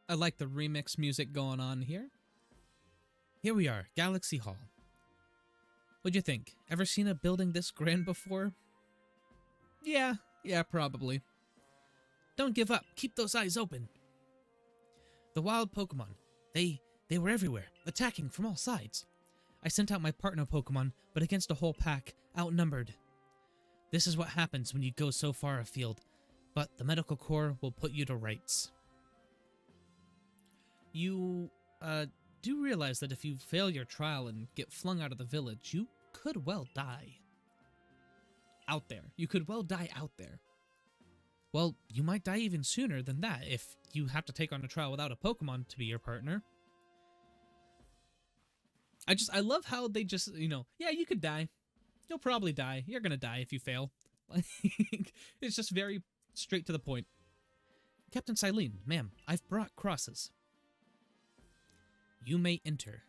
I like the remix music going on here. Here we are, Galaxy Hall. What'd you think? Ever seen a building this grand before? Yeah, probably. Don't give up. Keep those eyes open. The wild Pokemon. They were everywhere, attacking from all sides. I sent out my partner Pokemon, but against a whole pack, outnumbered. This is what happens when you go so far afield, but the medical corps will put you to rights. You, do realize that if you fail your trial and get flung out of the village, you could well die. Out there. You could well die out there. Well, you might die even sooner than that if you have to take on a trial without a Pokemon to be your partner. I love how they just, yeah, you could die. You'll probably die. You're gonna die if you fail. It's just very straight to the point. Captain Silene, ma'am, I've brought crosses. You may enter.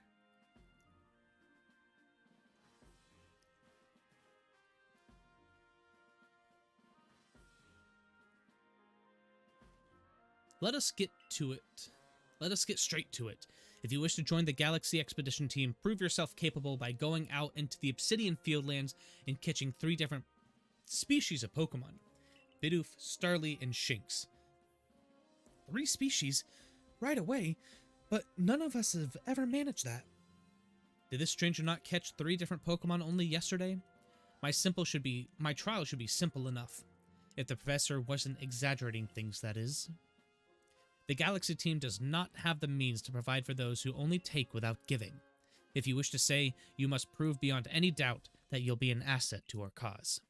Let us get to it. Let us get straight to it. If you wish to join the Galaxy Expedition team, prove yourself capable by going out into the Obsidian Fieldlands and catching 3 different species of Pokemon. Bidoof, Starly, and Shinx. 3 species? Right away? But none of us have ever managed that. Did this stranger not catch 3 different Pokemon only yesterday? My trial should be simple enough. If the professor wasn't exaggerating things, that is. The Galaxy team does not have the means to provide for those who only take without giving. If you wish to say, you must prove beyond any doubt that you'll be an asset to our cause.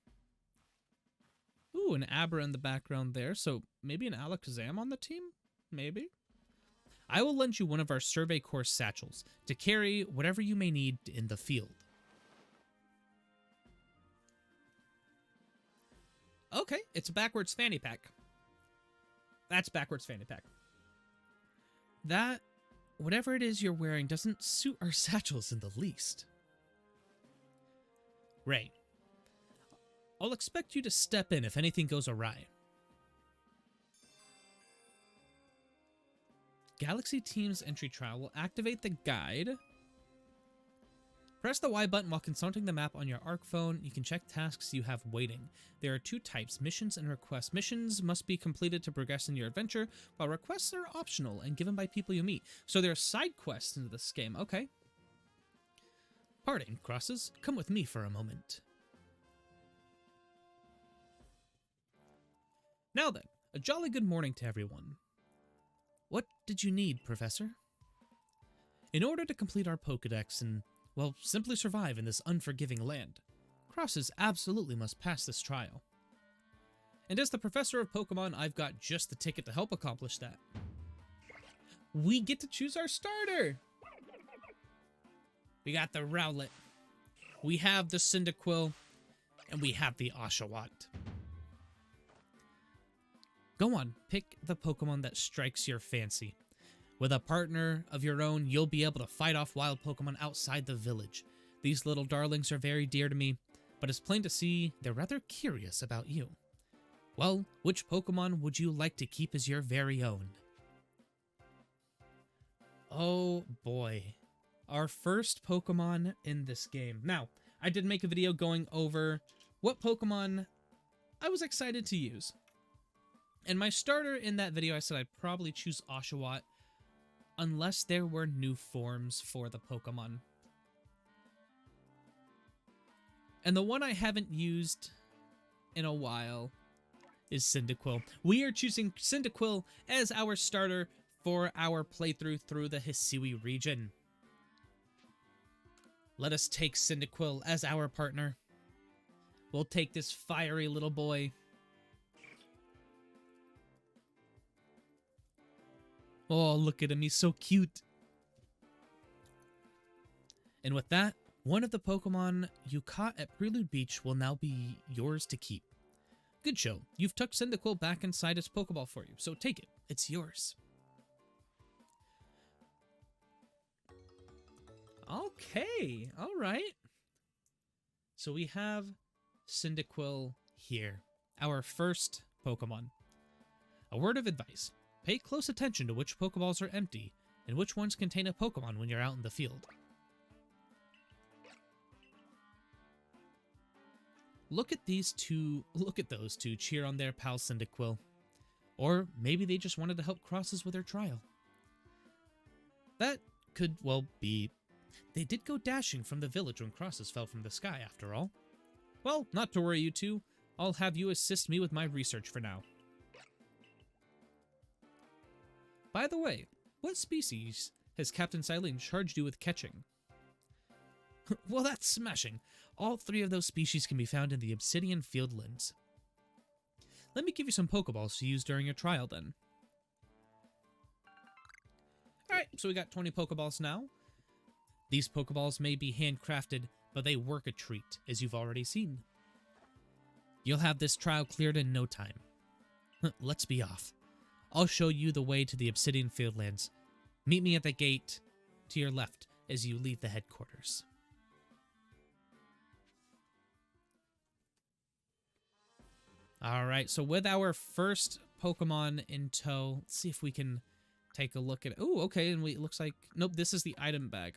Ooh, an Abra in the background there, so maybe an Alakazam on the team? Maybe? I will lend you one of our survey course satchels to carry whatever you may need in the field. Okay, it's a backwards fanny pack. That's backwards fanny pack. That, whatever it is you're wearing, doesn't suit our satchels in the least. Ray, I'll expect you to step in if anything goes awry. Galaxy Team's entry trial will activate the guide. Press the Y button while consulting the map on your ARC phone. You can check tasks you have waiting. There are 2 types, missions and requests. Missions must be completed to progress in your adventure, while requests are optional and given by people you meet. So there are side quests into this game. Okay. Pardon, Crosses. Come with me for a moment. Now then, a jolly good morning to everyone. What did you need, Professor? In order to complete our Pokedex and, well, simply survive in this unforgiving land, Crosses absolutely must pass this trial. And as the Professor of Pokemon, I've got just the ticket to help accomplish that. We get to choose our starter! We got the Rowlet, we have the Cyndaquil, and we have the Oshawott. Go on, pick the Pokemon that strikes your fancy. With a partner of your own, you'll be able to fight off wild Pokemon outside the village. These little darlings are very dear to me, but it's plain to see they're rather curious about you. Well, which Pokemon would you like to keep as your very own? Oh boy. Our first Pokemon in this game. Now, I did make a video going over what Pokemon I was excited to use. And my starter in that video, I said I'd probably choose Oshawott unless there were new forms for the Pokemon. And the one I haven't used in a while is Cyndaquil. We are choosing Cyndaquil as our starter for our playthrough through the Hisui region. Let us take Cyndaquil as our partner. We'll take this fiery little boy. Oh, look at him. He's so cute. And with that, one of the Pokemon you caught at Prelude Beach will now be yours to keep. Good show. You've tucked Cyndaquil back inside its Pokeball for you, so take it. It's yours. Okay. All right. So we have Cyndaquil here. Our first Pokemon. A word of advice. Pay close attention to which Pokeballs are empty and which ones contain a Pokemon when you're out in the field. Look at those two cheer on their pal Cyndaquil. Or maybe they just wanted to help Crosses with their trial. That could well be. They did go dashing from the village when Crosses fell from the sky, after all. Well, not to worry, you two. I'll have you assist me with my research for now. By the way, what species has Captain Silene charged you with catching? Well, that's smashing. All 3 of those species can be found in the Obsidian Fieldlands. Let me give you some Pokeballs to use during your trial, then. Alright, so we got 20 Pokeballs now. These Pokeballs may be handcrafted, but they work a treat, as you've already seen. You'll have this trial cleared in no time. Let's be off. I'll show you the way to the Obsidian Fieldlands. Meet me at the gate to your left as you leave the headquarters. Alright, so with our first Pokemon in tow, let's see if we can take a look at it. Oh, okay, and it looks like... Nope, this is the item bag.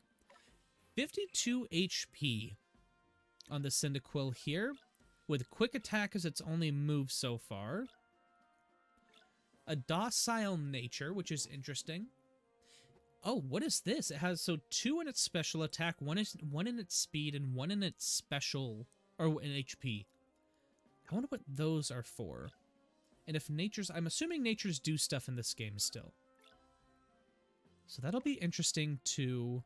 52 HP on the Cyndaquil here, with Quick Attack as its only move so far. A docile nature, which is interesting. Oh, what is this? It has 2 in its special attack, 1 in its speed, and 1 in its special, or in HP. I wonder what those are for. And if natures, I'm assuming natures do stuff in this game still. So that'll be interesting to,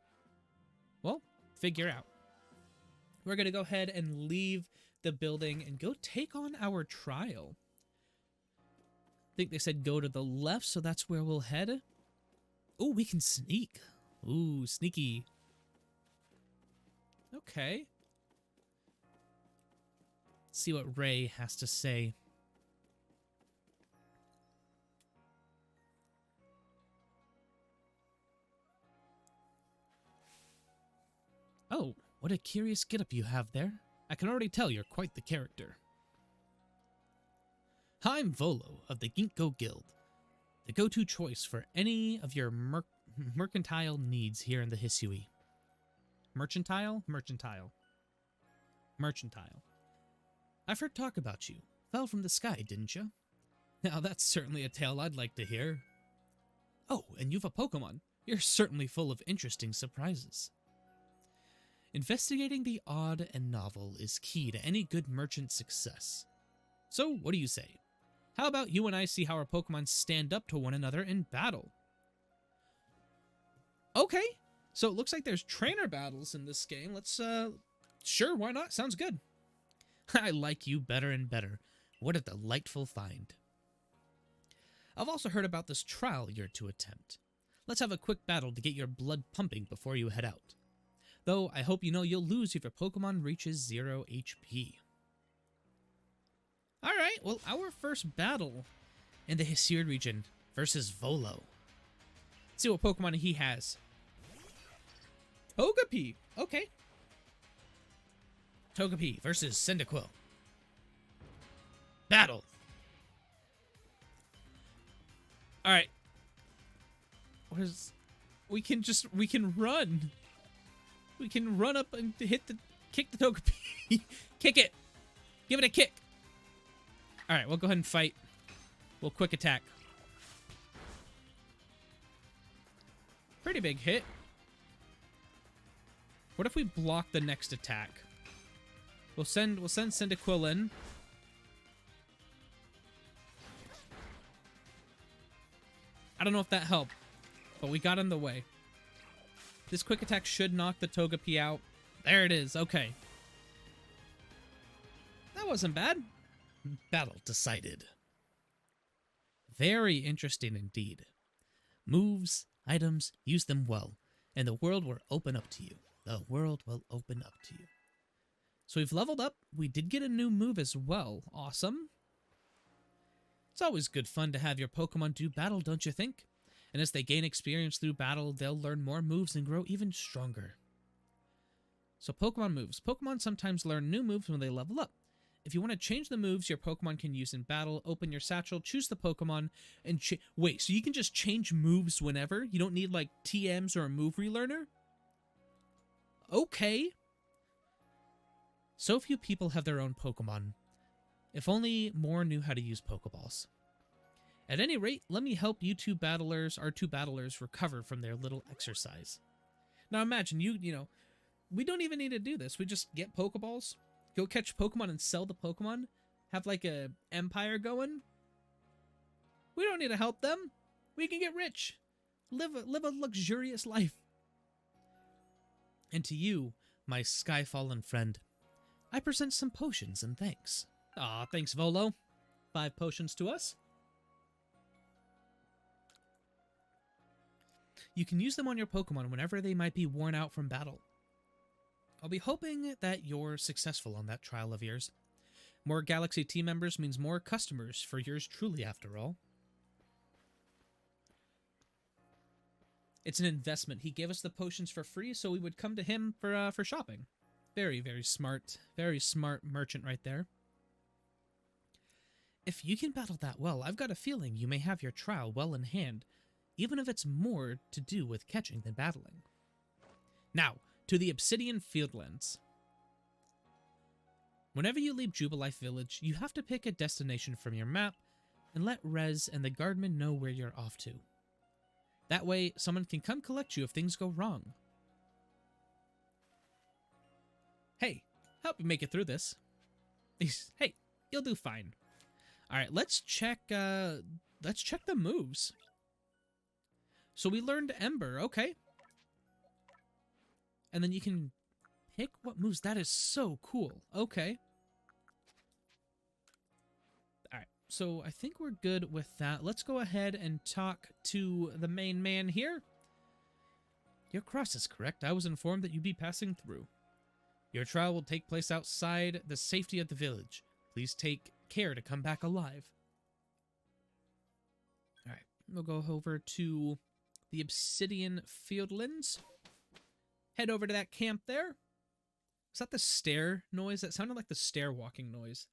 well, figure out. We're going to go ahead and leave the building and go take on our trial. I think they said go to the left, so that's where we'll head. Oh, we can sneak. Ooh, sneaky. Okay. Let's see what Ray has to say. Oh, what a curious getup you have there. I can already tell you're quite the character. I'm Volo of the Ginkgo Guild, the go-to choice for any of your mercantile needs here in the Hisui. Mercantile? Mercantile. Mercantile. I've heard talk about you. Fell from the sky, didn't you? Now that's certainly a tale I'd like to hear. Oh, and you've a Pokemon. You're certainly full of interesting surprises. Investigating the odd and novel is key to any good merchant's success. So, what do you say? How about you and I see how our Pokemon stand up to one another in battle? Okay, so it looks like there's trainer battles in this game. Let's, sure, why not? Sounds good. I like you better and better. What a delightful find. I've also heard about this trial you're to attempt. Let's have a quick battle to get your blood pumping before you head out. Though, I hope you know you'll lose if your Pokemon reaches 0 HP. Alright, well, our first battle in the Hisui region versus Volo. Let's see what Pokemon he has. Togepi! Okay. Togepi versus Cyndaquil. Battle! Alright. We can run! We can run up and kick the Togepi. Kick it! Give it a kick! Alright, we'll go ahead and fight. We'll quick attack. Pretty big hit. What if we block the next attack? We'll send Cyndaquil in. I don't know if that helped, but we got in the way. This quick attack should knock the Togepi out. There it is. Okay. That wasn't bad. Battle decided. Very interesting indeed. Moves, items, use them well, and the world will open up to you. The world will open up to you. So we've leveled up. We did get a new move as well. Awesome. It's always good fun to have your Pokemon do battle, don't you think? And as they gain experience through battle, they'll learn more moves and grow even stronger. So Pokemon moves. Pokemon sometimes learn new moves when they level up. if you want to change the moves your Pokemon can use in battle, open your satchel, choose the Pokemon, and wait, so you can just change moves whenever? You don't need, like, TMs or a move relearner? Okay. So few people have their own Pokemon. If only more knew how to use Pokeballs. At any rate, let me help you our two battlers recover from their little exercise. Now imagine, you know, we don't even need to do this. We just get Pokeballs, go catch Pokemon and sell the Pokemon, have like a empire going. We don't need to help them. We can get rich, live a luxurious life. And to you, my sky-fallen friend, I present some potions and thanks. Aw, thanks, Volo. 5 potions to us. You can use them on your Pokemon whenever they might be worn out from battle. I'll be hoping that you're successful on that trial of yours. More Galaxy team members means more customers for yours truly, after all. It's an investment. He gave us the potions for free, so we would come to him for shopping. Very, very smart merchant right there. If you can battle that well, I've got a feeling you may have your trial well in hand, even if it's more to do with catching than battling. Now, to the Obsidian Fieldlands. Whenever you leave Jubilife Village, you have to pick a destination from your map and let Rez and the guardman know where you're off to. That way, someone can come collect you if things go wrong. Hey, help you make it through this. Hey, you'll do fine. All right, let's check the moves. So we learned Ember, okay. And then you can pick what moves. That is so cool. Okay. All right, so I think we're good with that. Let's go ahead and talk to the main man here. Your cross is correct. I was informed that you'd be passing through. Your trial will take place outside the safety of the village. Please take care to come back alive. All right, we'll go over to the Obsidian Fieldlands. Head over to that camp there. Is that the stair noise? That sounded like the stair walking noise.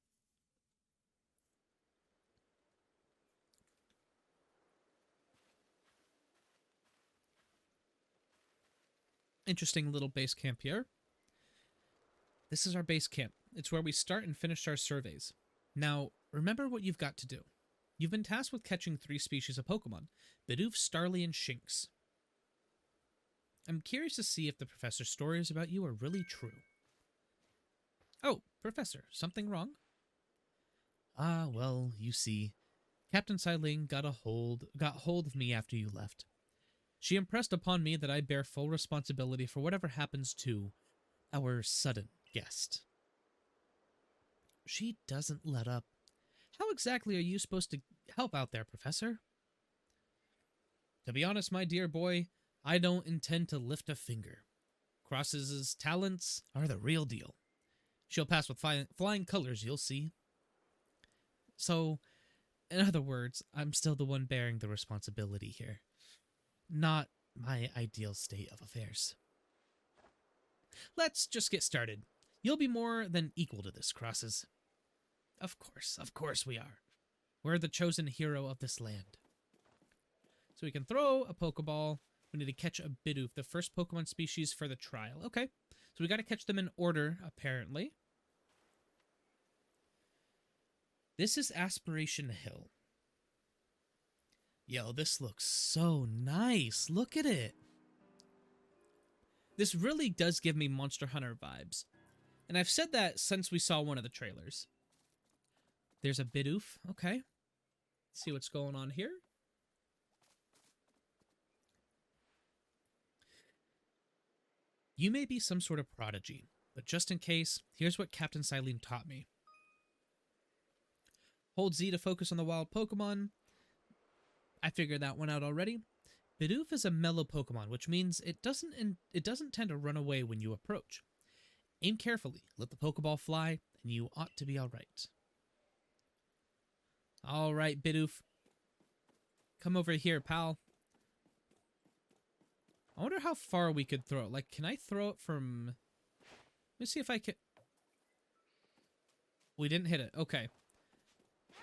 Interesting little base camp here. This is our base camp. It's where we start and finish our surveys. Now, remember what you've got to do. You've been tasked with catching 3 species of Pokemon, Bidoof, Starly, and Shinx. I'm curious to see if the professor's stories about you are really true. Oh, Professor, something wrong? Ah, well, you see, Captain Siling got hold of me after you left. She impressed upon me that I bear full responsibility for whatever happens to our sudden guest. She doesn't let up. How exactly are you supposed to help out there, Professor? To be honest, my dear boy, I don't intend to lift a finger. Crosses' talents are the real deal. She'll pass with flying colors, you'll see. So, in other words, I'm still the one bearing the responsibility here. Not my ideal state of affairs. Let's just get started. You'll be more than equal to this, Crosses. Of course we are. We're the chosen hero of this land. So we can throw a Pokeball. We need to catch a Bidoof, the first Pokemon species for the trial. Okay, so we got to catch them in order, apparently. This is Aspiration Hill. Yo, this looks so nice. Look at it. This really does give me Monster Hunter vibes. And I've said that since we saw one of the trailers. There's a Bidoof. Okay. Let's see what's going on here. You may be some sort of prodigy, but just in case, here's what Captain Sileen taught me. Hold Z to focus on the wild Pokemon. I figured that one out already. Bidoof is a mellow Pokemon, which means it doesn't tend to run away when you approach. Aim carefully, let the Pokeball fly, and you ought to be alright. Alright, Bidoof. Come over here, pal. I wonder how far we could throw it. Like, can I throw it from... Let me see if I can... we didn't hit it. Okay.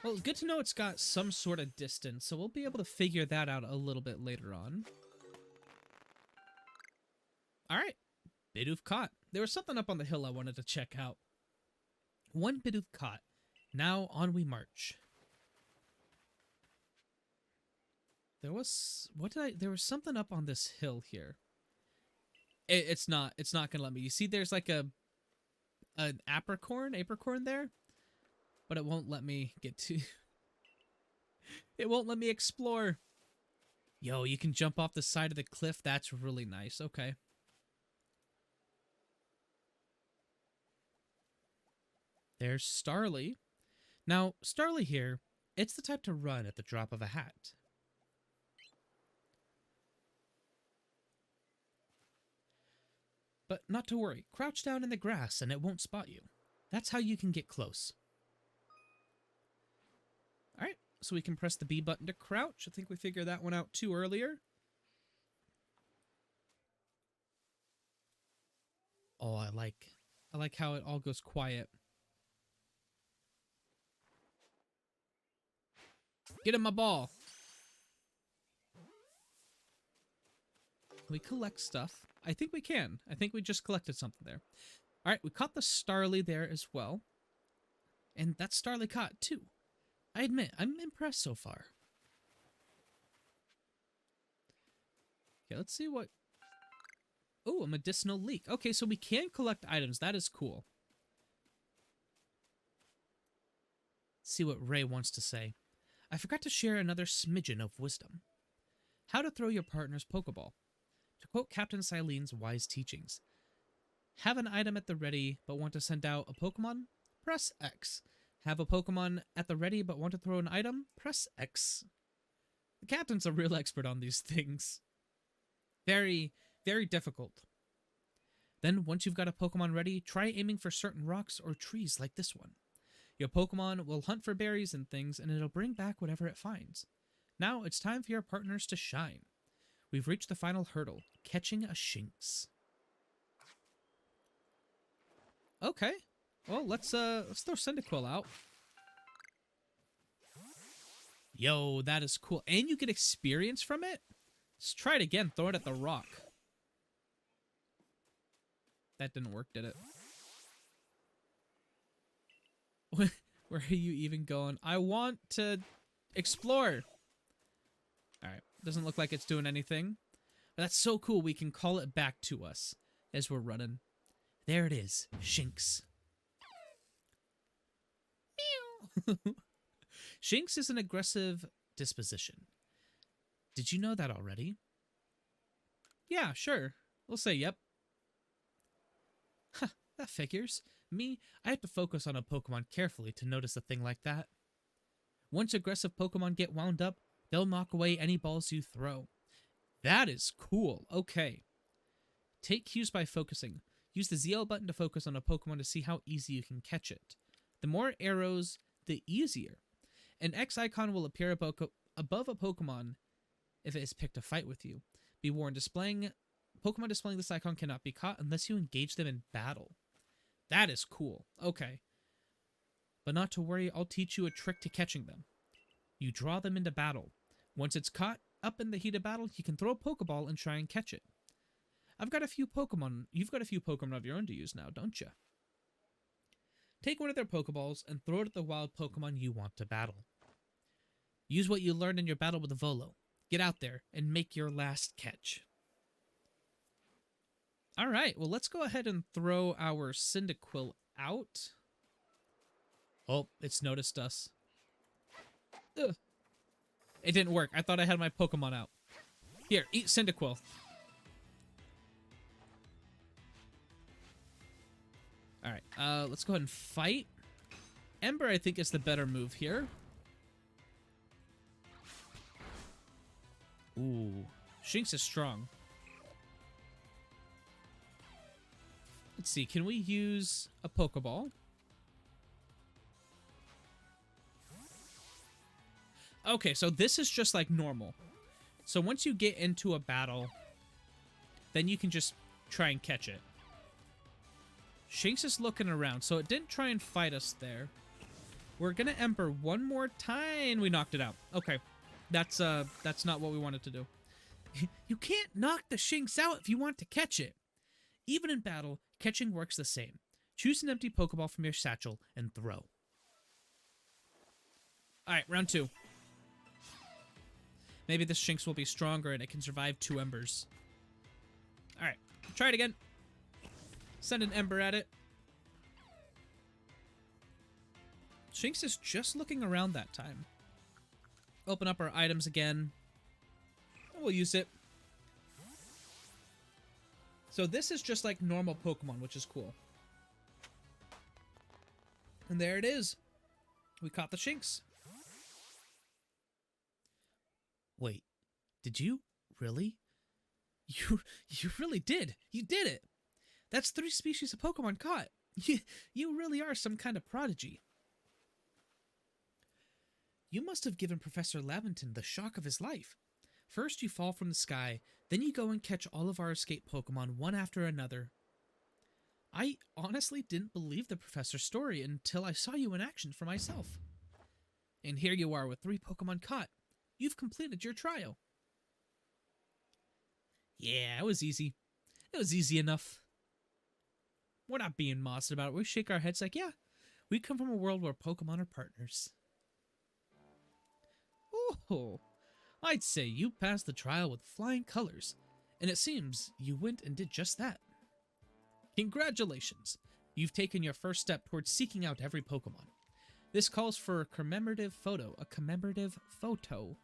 Well, good to know it's got some sort of distance, so we'll be able to figure that out a little bit later on. Alright. Bidoof caught. There was something up on the hill I wanted to check out. One Bidoof caught. Now on we march. There was... There was something up on this hill here. It's not gonna let me. You see there's like an apricorn there? But it won't let me get to... It won't let me explore. Yo, you can jump off the side of the cliff. That's really nice. Okay. There's Starly. Now, Starly here, it's the type to run at the drop of a hat. But not to worry. Crouch down in the grass and it won't spot you. That's how you can get close. Alright, so we can press the B button to crouch. I think we figured that one out too earlier. Oh, I like how it all goes quiet. Get him my ball. Can we collect stuff? I think we can. I think we just collected something there. Alright, we caught the Starly there as well. And that Starly caught too. I admit, I'm impressed so far. Okay, let's see what... Oh, a medicinal leek. Okay, so we can collect items. That is cool. Let's see what Ray wants to say. I forgot to share another smidgen of wisdom. How to throw your partner's Pokeball. To quote Captain Silene's wise teachings. Have an item at the ready, but want to send out a Pokemon? Press X. Have a Pokemon at the ready, but want to throw an item? Press X. The Captain's a real expert on these things. Very, very difficult. Then, once you've got a Pokemon ready, try aiming for certain rocks or trees like this one. Your Pokemon will hunt for berries and things, and it'll bring back whatever it finds. Now, it's time for your partners to shine. We've reached the final hurdle, catching a Shinx. Okay. Well, let's throw Cyndaquil out. Yo, that is cool. And you get experience from it? Let's try it again. Throw it at the rock. That didn't work, did it? Where are you even going? I want to explore. Alright. Doesn't look like it's doing anything. But that's so cool. We can call it back to us as we're running. There it is. Shinx. Meow. Shinx is an aggressive disposition. Did you know that already? Yeah, sure. We'll say yep. Huh, that figures. Me, I have to focus on a Pokemon carefully to notice a thing like that. Once aggressive Pokemon get wound up, they'll knock away any balls you throw. That is cool. Okay. Take cues by focusing. Use the ZL button to focus on a Pokemon to see how easy you can catch it. The more arrows, the easier. An X icon will appear above a Pokemon if it has picked a fight with you. Be warned, Pokemon displaying this icon cannot be caught unless you engage them in battle. That is cool. Okay. But not to worry, I'll teach you a trick to catching them. You draw them into battle. Once it's caught up in the heat of battle, you can throw a Pokeball and try and catch it. I've got a few Pokemon. You've got a few Pokemon of your own to use now, don't you? Take one of their Pokeballs and throw it at the wild Pokemon you want to battle. Use what you learned in your battle with the Volo. Get out there and make your last catch. Alright, well let's go ahead and throw our Cyndaquil out. Oh, it's noticed us. Ugh. It didn't work. I thought I had my Pokemon out. Here, eat Cyndaquil. Alright, let's go ahead and fight. Ember, I think, is the better move here. Ooh. Shinx is strong. Let's see, can we use a Pokeball? Okay, so this is just like normal. So once you get into a battle, then you can just try and catch it. Shinx is looking around, so it didn't try and fight us there. We're gonna Ember one more time. We knocked it out. Okay. That's not what we wanted to do. You can't knock the Shinx out if you want to catch it. Even in battle, catching works the same. Choose an empty Pokeball from your satchel and throw. Alright, round 2. Maybe this Shinx will be stronger and it can survive 2 Embers. Alright, try it again. Send an Ember at it. Shinx is just looking around that time. Open up our items again. And we'll use it. So this is just like normal Pokemon, which is cool. And there it is. We caught the Shinx. Wait, did you really? You really did. You did it. That's 3 species of Pokemon caught. You really are some kind of prodigy. You must have given Professor Laventon the shock of his life. First you fall from the sky, then you go and catch all of our escaped Pokemon one after another. I honestly didn't believe the professor's story until I saw you in action for myself. And here you are with 3 Pokemon caught. You've completed your trial. Yeah, it was easy. It was easy enough. We're not being mossed about it. We shake our heads like, yeah, we come from a world where Pokemon are partners. Oh, I'd say you passed the trial with flying colors, and it seems you went and did just that. Congratulations! You've taken your first step towards seeking out every Pokemon. This calls for a commemorative photo. A commemorative photo.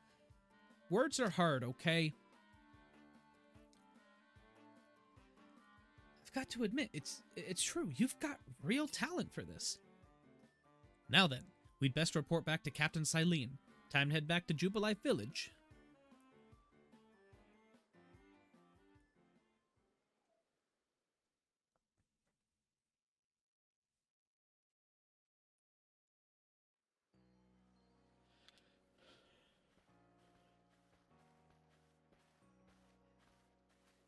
Words are hard, okay? I've got to admit, it's true. You've got real talent for this. Now then, we'd best report back to Captain Silene. Time to head back to Jubilife Village.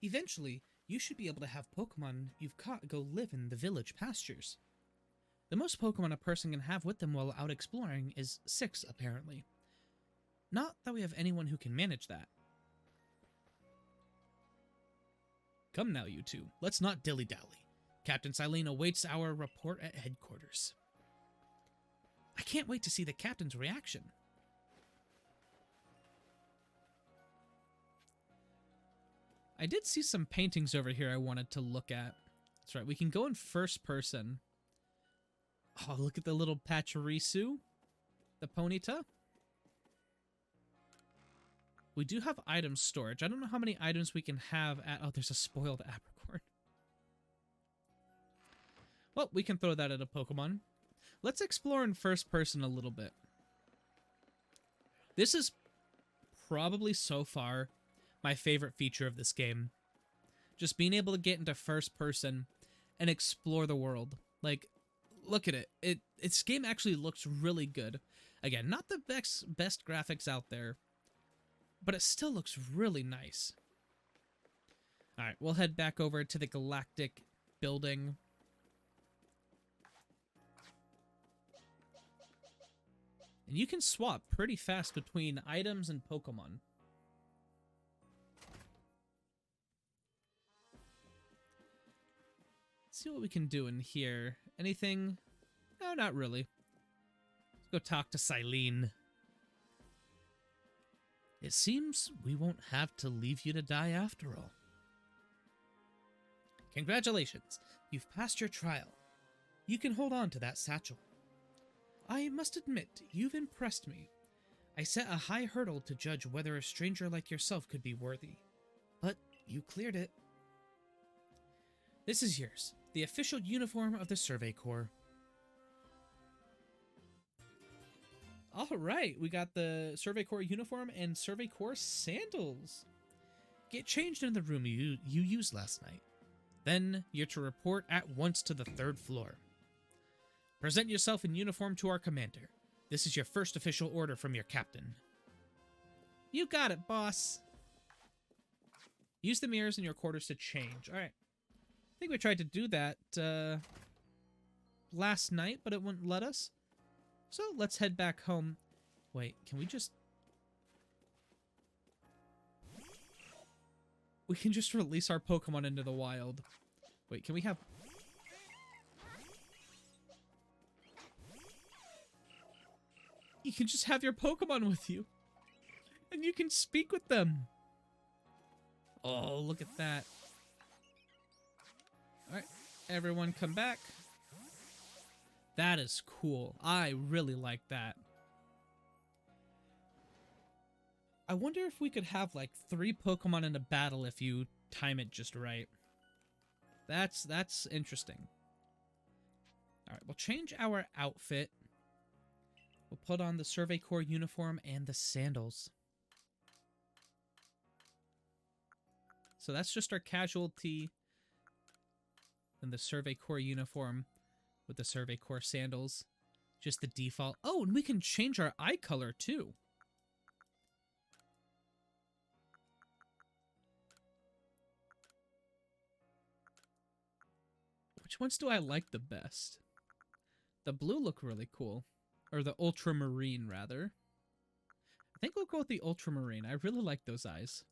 Eventually, you should be able to have Pokemon you've caught go live in the village pastures. The most Pokemon a person can have with them while out exploring is 6, apparently. Not that we have anyone who can manage that. Come now, you two. Let's not dilly-dally. Captain Silene awaits our report at headquarters. I can't wait to see the captain's reaction. I did see some paintings over here I wanted to look at. That's right, we can go in first person. Oh, look at the little Pachirisu. The Ponyta. We do have item storage. I don't know how many items we can have at... Oh, there's a spoiled apricorn. Well, we can throw that at a Pokemon. Let's explore in first person a little bit. This is probably so far my favorite feature of this game. Just being able to get into first person and explore the world. Like, look at it. This game actually looks really good. Again, not the best graphics out there, but it still looks really nice. Alright, we'll head back over to the Galactic building. And you can swap pretty fast between items and Pokemon. Let's see what we can do in here. Anything? No, not really. Let's go talk to Silene. It seems we won't have to leave you to die after all. Congratulations, you've passed your trial. You can hold on to that satchel. I must admit, you've impressed me. I set a high hurdle to judge whether a stranger like yourself could be worthy. But you cleared it. This is yours, the official uniform of the Survey Corps. Alright, we got the Survey Corps uniform and Survey Corps sandals. Get changed in the room you used last night. Then you're to report at once to the 3rd floor. Present yourself in uniform to our commander. This is your first official order from your captain. You got it, boss. Use the mirrors in your quarters to change. Alright. I think we tried to do that last night, but it wouldn't let us. So let's head back home. Wait, can we just... We can just release our Pokemon into the wild. Wait, can we have... You can just have your Pokemon with you. And you can speak with them. Oh, look at that. Alright, everyone come back. That is cool. I really like that. I wonder if we could have like 3 Pokemon in a battle if you time it just right. That's interesting. Alright, we'll change our outfit. We'll put on the Survey Corps uniform and the sandals. So that's just our casualty. And the Survey Corps uniform with the Survey Corps sandals. Just the default. Oh, and we can change our eye color too. Which ones do I like the best? The blue look really cool. Or the ultramarine, rather. I think we'll go with the ultramarine. I really like those eyes.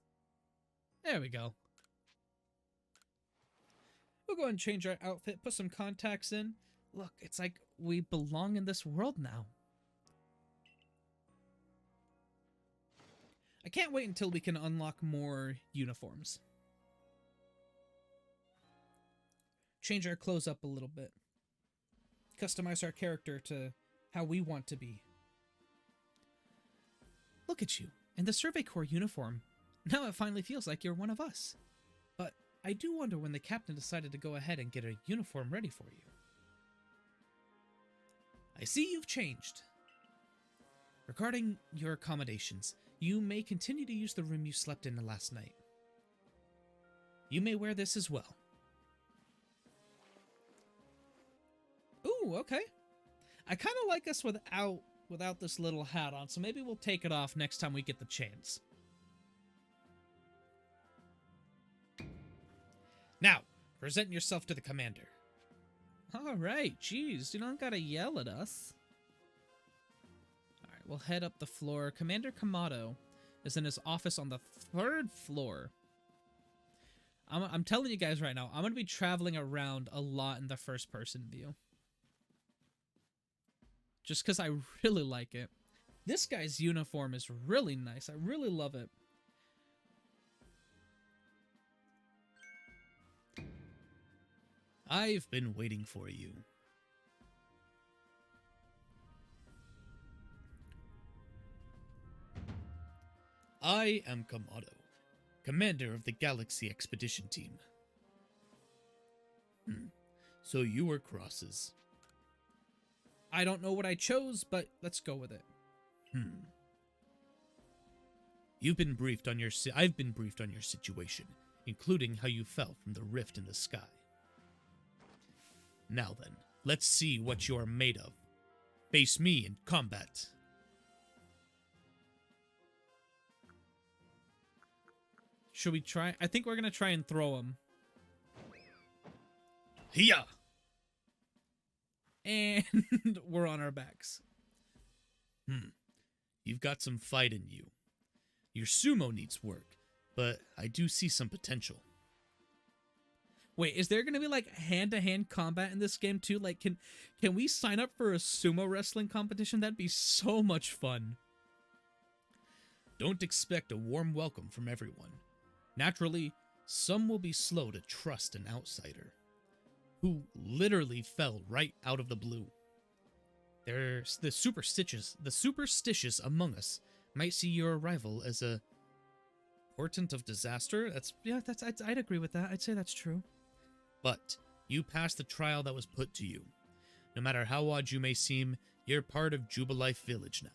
There we go. We'll go ahead and change our outfit, put some contacts in. Look, it's like we belong in this world now. I can't wait until we can unlock more uniforms. Change our clothes up a little bit. Customize our character to how we want to be. Look at you, in the Survey Corps uniform. Now it finally feels like you're one of us. But I do wonder when the captain decided to go ahead and get a uniform ready for you. I see you've changed. Regarding your accommodations, you may continue to use the room you slept in last night. You may wear this as well. Ooh, okay. I kind of like us without this little hat on, so maybe we'll take it off next time we get the chance. Now, present yourself to the commander. Alright, jeez, you don't gotta yell at us. Alright, we'll head up the floor. Commander Kamado is in his office on the 3rd floor. I'm telling you guys right now, I'm gonna be traveling around a lot in the first-person view. Just because I really like it. This guy's uniform is really nice. I really love it. I've been waiting for you. I am Kamado, commander of the Galaxy Expedition Team. So you were Crosses. I don't know what I chose, but let's go with it. You've been briefed on I've been briefed on your situation, including how you fell from the rift in the sky. Now then, let's see what you are made of. Face me in combat. Should we try? I think we're gonna try and throw him. Hiya! And we're on our backs. You've got some fight in you. Your sumo needs work, but I do see some potential. Wait, is there gonna be like hand-to-hand combat in this game too? Like, can we sign up for a sumo wrestling competition? That'd be so much fun. Don't expect a warm welcome from everyone. Naturally, some will be slow to trust an outsider who literally fell right out of the blue. There's the superstitious among us might see your arrival as a portent of disaster. I'd agree with that. I'd say that's true. But you passed the trial that was put to you. No matter how odd you may seem, you're part of Jubilife Village now.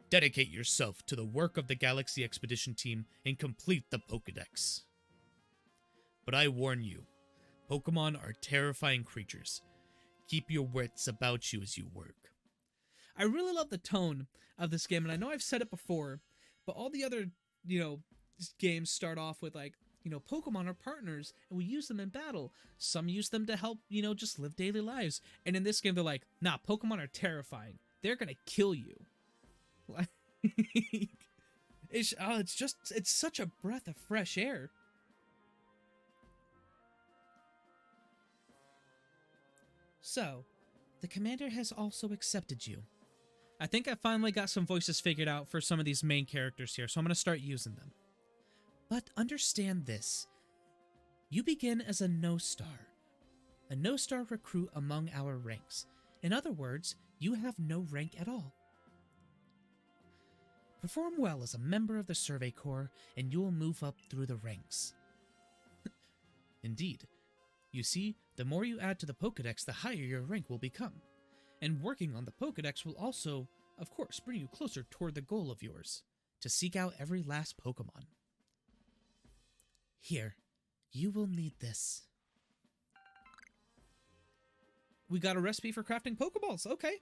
Dedicate yourself to the work of the Galaxy Expedition Team and complete the Pokédex. But I warn you, Pokemon are terrifying creatures. Keep your wits about you as you work. I really love the tone of this game, and I know I've said it before, but all the other, games start off with like, Pokemon are partners, and we use them in battle. Some use them to help, just live daily lives. And in this game, they're like, nah, Pokemon are terrifying. They're gonna kill you. Like, it's such a breath of fresh air. So, the commander has also accepted you. I think I finally got some voices figured out for some of these main characters here, so I'm going to start using them. But understand this. You begin as a no-star. A no-star recruit among our ranks. In other words, you have no rank at all. Perform well as a member of the Survey Corps, and you will move up through the ranks. Indeed. You see, the more you add to the Pokédex, the higher your rank will become. And working on the Pokédex will also, of course, bring you closer toward the goal of yours, to seek out every last Pokémon. Here, you will need this. We got a recipe for crafting Pokeballs, okay.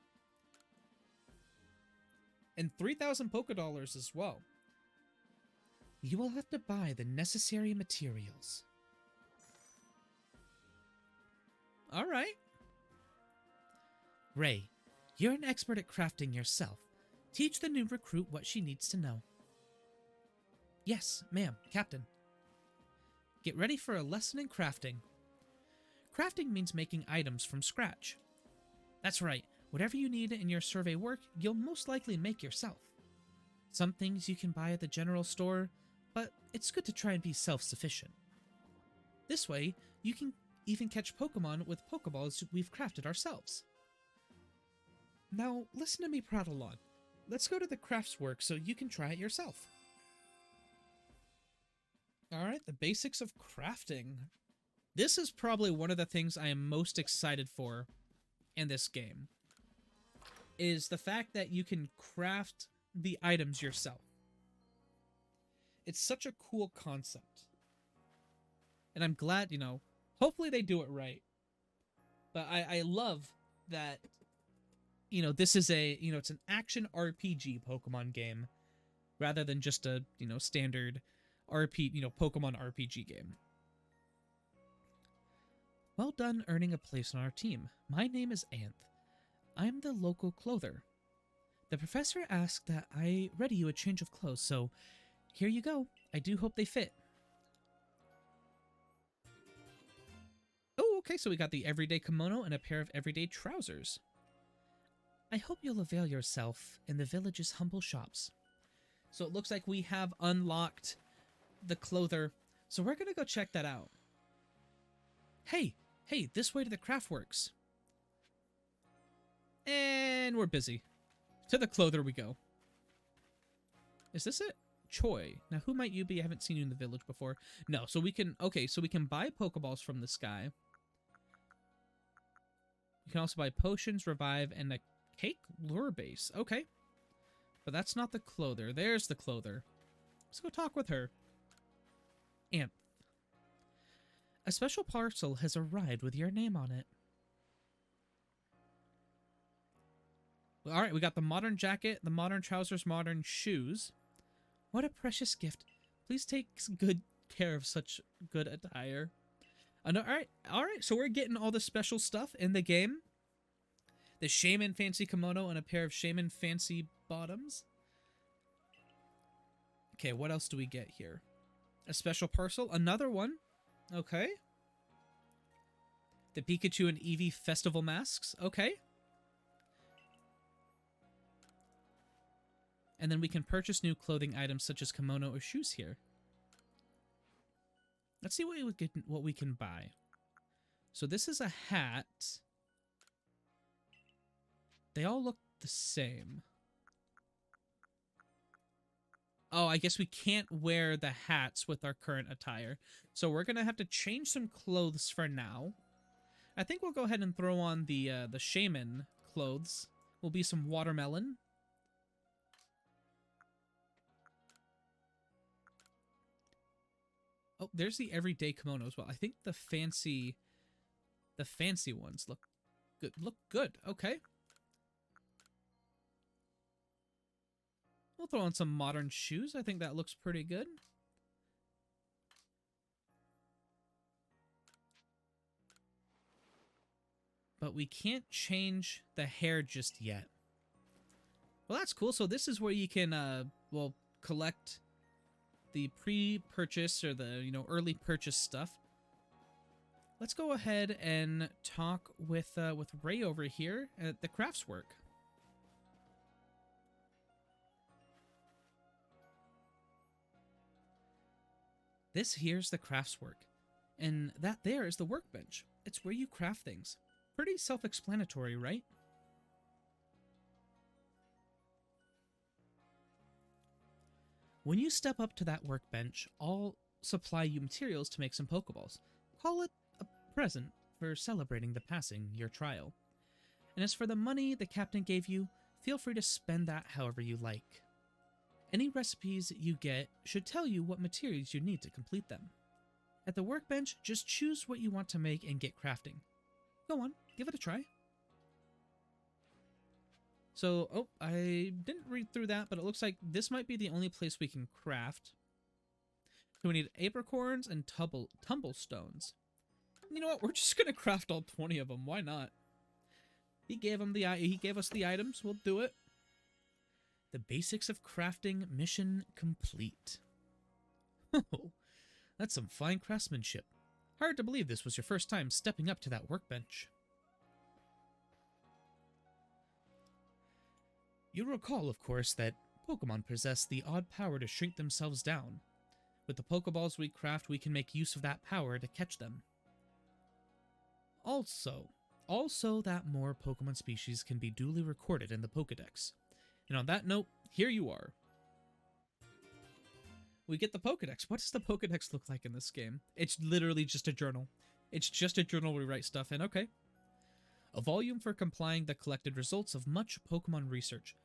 And 3,000 Pokédollars as well. You will have to buy the necessary materials. Alright. Ray, you're an expert at crafting yourself. Teach the new recruit what she needs to know. Yes, ma'am, Captain. Get ready for a lesson in crafting. Crafting means making items from scratch. That's right, whatever you need in your survey work, you'll most likely make yourself. Some things you can buy at the general store, but it's good to try and be self-sufficient. This way, you can even catch Pokemon with Pokeballs we've crafted ourselves. Now, listen to me prattle on. Let's go to the crafts work so you can try it yourself. Alright, the basics of crafting. This is probably one of the things I am most excited for in this game. Is the fact that you can craft the items yourself. It's such a cool concept. And I'm glad, hopefully they do it right. But I love that, this is it's an action RPG Pokemon game rather than just a, standard Pokemon RPG game. Well done earning a place on our team. My name is Anth. I'm the local clother. The professor asked that I ready you a change of clothes, so here you go. I do hope they fit. Oh, okay, so we got the everyday kimono and a pair of everyday trousers. I hope you'll avail yourself in the village's humble shops. So it looks like we have unlocked the clother, so we're gonna go check that out. Hey, this way to the craftworks. And we're busy. To the clother we go. Is this it? Choi. Now, who might you be? I haven't seen you in the village before. No, so we can... Okay, so we can buy Pokeballs from this guy. You can also buy potions, revive, and a cake lure base. Okay. But that's not the clother. There's the clother. Let's go talk with her. Anth. A special parcel has arrived with your name on it. Alright, we got the modern jacket, the modern trousers, modern shoes. What a precious gift. Please take good care of such good attire. Alright, so we're getting all the special stuff in the game. The Shaman fancy kimono and a pair of Shaman fancy bottoms. Okay, what else do we get here? A special parcel, another one. Okay. The Pikachu and Eevee festival masks. Okay. And then we can purchase new clothing items such as kimono or shoes here. Let's see what we can buy. So this is a hat. They all look the same. Oh, I guess we can't wear the hats with our current attire. So we're going to have to change some clothes for now. I think we'll go ahead and throw on the shaman clothes. Will be some watermelon. Oh, there's the everyday kimono as well. I think the fancy ones look good. Look good. Okay. We'll throw on some modern shoes. I think that looks pretty good. but we can't change the hair just yet. Well, that's cool. So this is where you can, well, collect the pre-purchase or the, early purchase stuff. Let's go ahead and talk with Ray over here at the crafts work. This here's the crafts work, and that there is the workbench. It's where you craft things. Pretty self-explanatory, right? When you step up to that workbench, I'll supply you materials to make some Pokeballs. Call it a present for celebrating the passing your trial. And as for the money the captain gave you, feel free to spend that however you like. Any recipes you get should tell you what materials you need to complete them. At the workbench, just choose what you want to make and get crafting. Go on, give it a try. So, oh, I didn't read through that, but it looks like this might be the only place we can craft. So we need apricorns and tumblestones. You know what? We're just gonna craft all 20 of them. Why not? He gave us the items. We'll do it. The basics of crafting mission complete. Oh, that's some fine craftsmanship. Hard to believe this was your first time stepping up to that workbench. You recall, of course, that Pokemon possess the odd power to shrink themselves down. With the Pokeballs we craft, we can make use of that power to catch them. Also that more Pokemon species can be duly recorded in the Pokedex. And on that note, here you are. We get the Pokedex. What does the Pokedex look like in this game? It's literally just a journal. It's just a journal we write stuff in. Okay. A volume for compiling the collected results of much Pokemon research.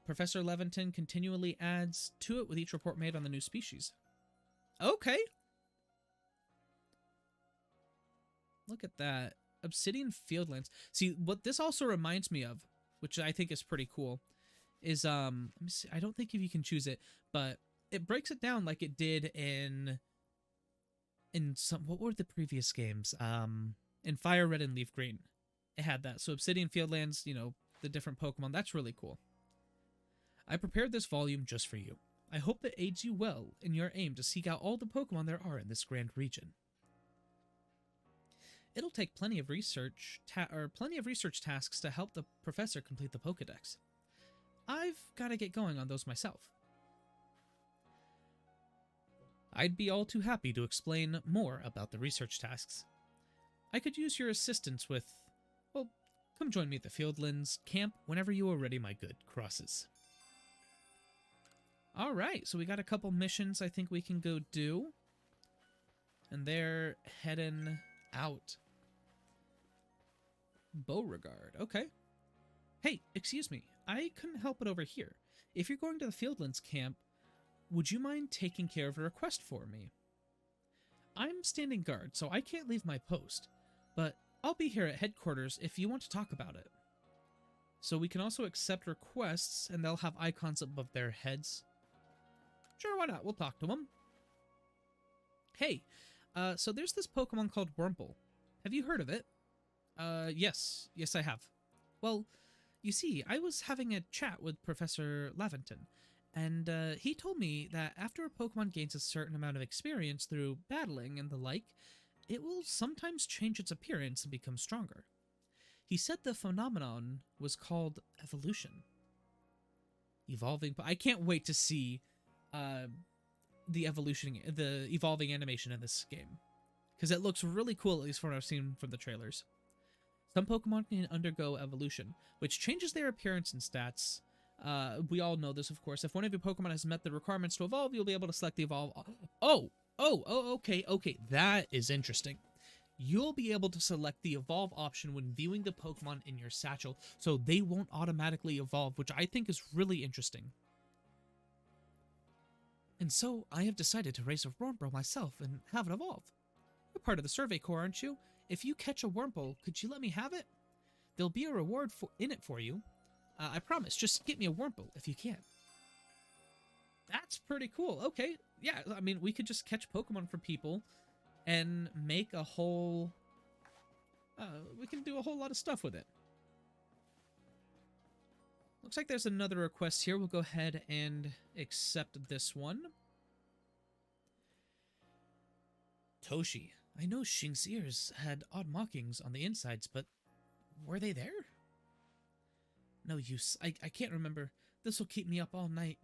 Professor Leventon continually adds to it with each report made on the new species. Okay. Look at that. Obsidian Fieldlands. See, what this also reminds me of, which I think is pretty cool, is, let me see, I don't think if you can choose it, but it breaks it down like it did in some, what were the previous games? In Fire Red and Leaf Green. It had that. So Obsidian Fieldlands, the different Pokemon, that's really cool. I prepared this volume just for you. I hope it aids you well in your aim to seek out all the Pokemon there are in this grand region. It'll take plenty of research tasks to help the professor complete the Pokedex. I've got to get going on those myself. I'd be all too happy to explain more about the research tasks. I could use your assistance with, well, come join me at the Fieldlands camp whenever you are ready, my good Crosses. Alright, so we got a couple missions I think we can go do. And they're heading out. Beauregard, okay. Hey, excuse me, I couldn't help it over here. If you're going to the Fieldlands camp, would you mind taking care of a request for me? I'm standing guard, so I can't leave my post, but I'll be here at headquarters if you want to talk about it. So we can also accept requests, and they'll have icons above their heads. Sure, why not? We'll talk to them. Hey, so there's this Pokemon called Wurmple. Have you heard of it? Yes, I have. Well, you see, I was having a chat with Professor Leventon, and he told me that after a Pokemon gains a certain amount of experience through battling and the like, it will sometimes change its appearance and become stronger. He said the phenomenon was called evolution. Evolving, but I can't wait to see the evolving animation in this game, because it looks really cool, at least from what I've seen from the trailers. Some Pokemon can undergo evolution, which changes their appearance and stats. We all know this, of course. If one of your Pokemon has met the requirements to evolve, you'll be able to select the evolve. Okay, that is interesting. You'll be able to select the evolve option when viewing the Pokemon in your satchel, so they won't automatically evolve, which I think is really interesting. And so, I have decided to raise a Wurmple myself and have it evolve. You're part of the Survey Corps, aren't you? If you catch a Wurmple, could you let me have it? There'll be a reward in it for you. I promise, just get me a Wurmple if you can. That's pretty cool. Okay, yeah, I mean, we could just catch Pokemon for people and make a whole we can do a whole lot of stuff with it. Looks like there's another request here. We'll go ahead and accept this one. Toshi, I know Shinx's ears had odd markings on the insides, but were they there? No use. I can't remember. This will keep me up all night.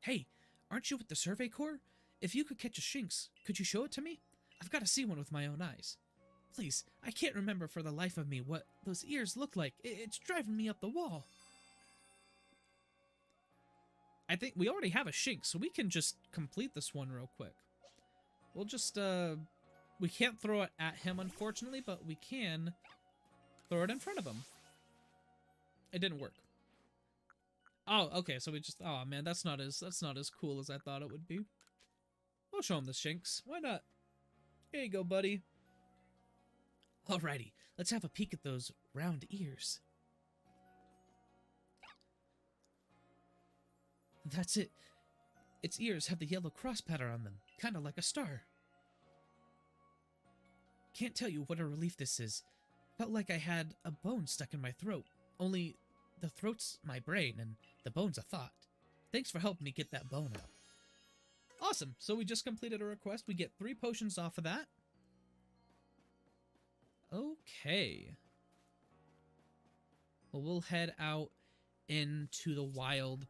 Hey, aren't you with the Survey Corps? If you could catch a Shinx, could you show it to me? I've got to see one with my own eyes. Please, I can't remember for the life of me what those ears look like. It's driving me up the wall. I think we already have a Shinx, so we can just complete this one real quick. We'll just, we can't throw it at him, unfortunately, but we can throw it in front of him. It didn't work. Oh, okay, so we just, oh man, that's not as cool as I thought it would be. We'll show him the Shinx. Why not? Here you go, buddy. Alrighty, let's have a peek at those round ears. That's it. Its ears have the yellow cross pattern on them, kind of like a star. Can't tell you what a relief this is. Felt like I had a bone stuck in my throat, only the throat's my brain and the bone's a thought. Thanks for helping me get that bone out. Awesome, so we just completed a request. We get 3 potions off of that. Okay. Well, we'll head out into the wild.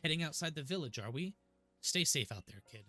Heading outside the village, are we? Stay safe out there, kid.